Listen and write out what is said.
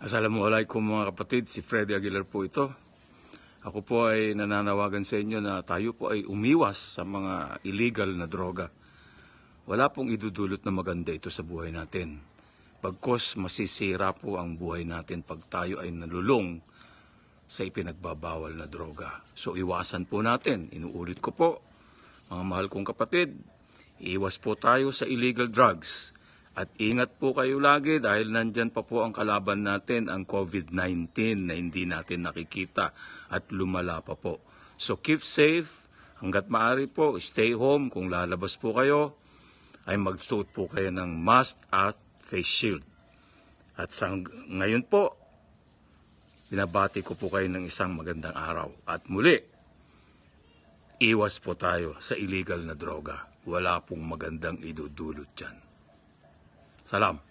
Assalamualaikum mga kapatid, si Freddy Aguilar po ito. Ako po ay nananawagan sa inyo na tayo po ay umiwas sa mga illegal na droga. Wala pong idudulot na maganda ito sa buhay natin. Bagkos masisira po ang buhay natin pag tayo ay nalulong sa ipinagbabawal na droga. So iwasan po natin, inuulit ko po, mga mahal kong kapatid, iwas po tayo sa illegal drugs. At ingat po kayo lagi dahil nandyan pa po ang kalaban natin, ang COVID-19 na hindi natin nakikita at lumala pa po. So keep safe, hanggat maaari po, stay home. Kung lalabas po kayo, ay magsuot po kayo ng mask at face shield. At ngayon po, binabati ko po kayo ng isang magandang araw. At muli, iwas po tayo sa illegal na droga. Wala pong magandang idudulot dyan. Salam.